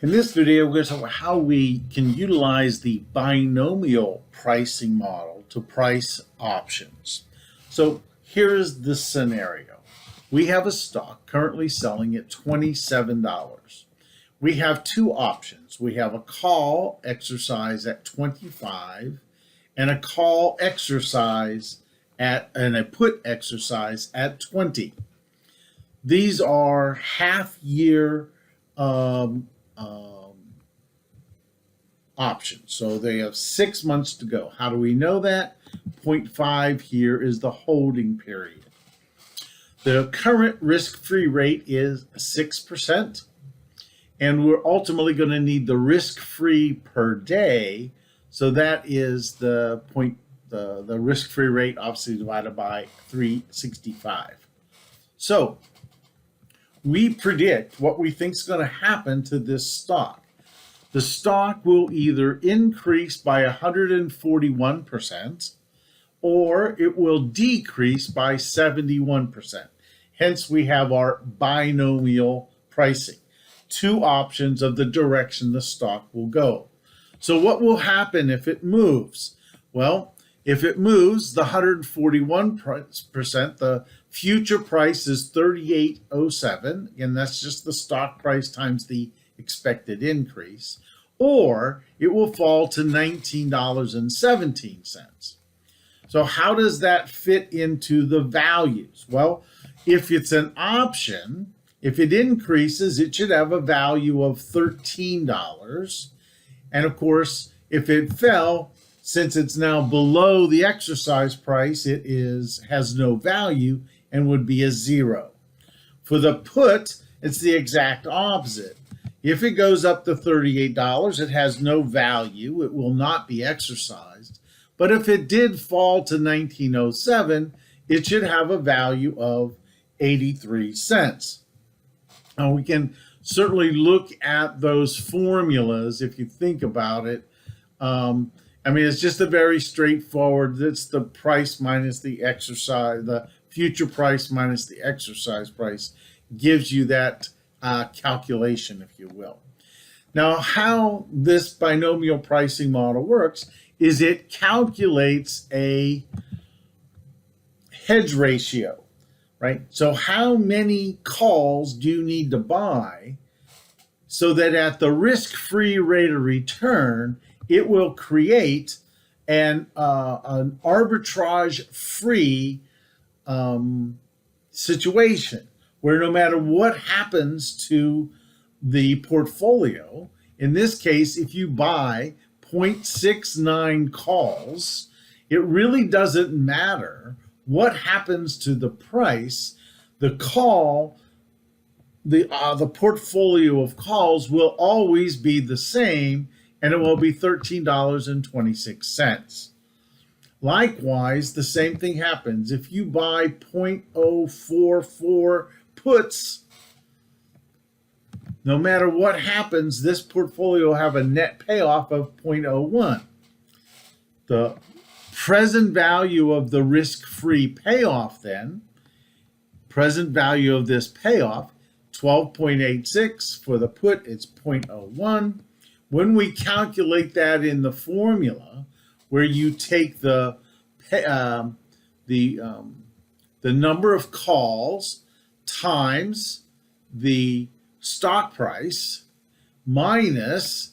In this video, we're going to talk about how we can utilize the binomial pricing model to price options. So here's the scenario. We have a stock currently selling at $27. We have two options. We have a call exercise at 25 and a call exercise and a put exercise at 20. These are half-year options. So they have 6 months to go. How do we know that? 0.5 here is the holding period. The current risk-free rate is 6%, and we're ultimately going to need the risk-free per day. So that is the risk-free rate, obviously divided by 365. So we predict what we think is going to happen to this stock. The stock will either increase by 141% or it will decrease by 71%. Hence, we have our binomial pricing, two options of the direction the stock will go. So what will happen if it moves? Well, if it moves the 141%, the future price is 38.07, and that's just the stock price times the expected increase, or it will fall to $19.17. So how does that fit into the values? Well, if it's an option, if it increases, it should have a value of $13. And of course, if it fell, since it's now below the exercise price, it has no value and would be a zero. For the put, it's the exact opposite. If it goes up to $38, it has no value. It will not be exercised. But if it did fall to 1907, it should have a value of 83 cents. Now, we can certainly look at those formulas if you think about it. It's just a very straightforward. It's the price minus the exercise, the future price minus the exercise price gives you that calculation, if you will. Now, how this binomial pricing model works is it calculates a hedge ratio, right? So how many calls do you need to buy so that at the risk-free rate of return, it will create an arbitrage-free situation where no matter what happens to the portfolio, in this case, if you buy 0.69 calls, it really doesn't matter what happens to the price. The call, the portfolio of calls will always be the same, and it will be $13.26. Likewise, the same thing happens. If you buy 0.044 puts, no matter what happens, this portfolio will have a net payoff of 0.01. The present value of the risk-free payoff then, present value of this payoff, 12.86. For the put, it's 0.01. When we calculate that in the formula, where you take the number of calls times the stock price minus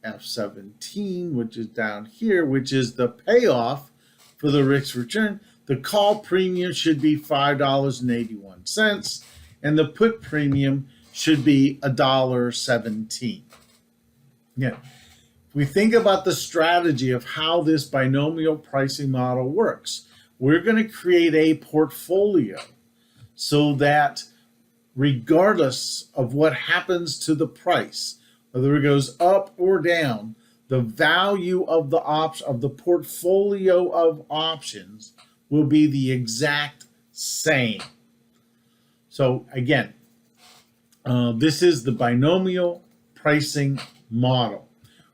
F17, which is down here, which is the payoff for the risk return, the call premium should be $5.81, and the put premium should be $1.17. Yeah. If we think about the strategy of how this binomial pricing model works, we're going to create a portfolio so that regardless of what happens to the price, whether it goes up or down, the value of the portfolio of options will be the exact same. So again, this is the binomial pricing model.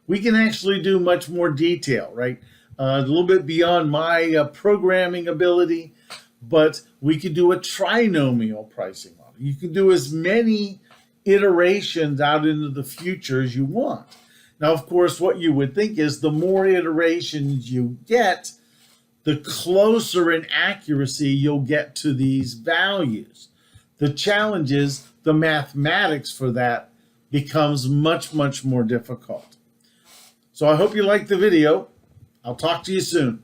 We can actually do much more detail, right? A little bit beyond my programming ability, but we could do a trinomial pricing model. You can do as many iterations out into the future as you want. Now, of course, what you would think is the more iterations you get, the closer in accuracy you'll get to these values. The challenge is the mathematics for that becomes much, much more difficult. So I hope you liked the video. I'll talk to you soon.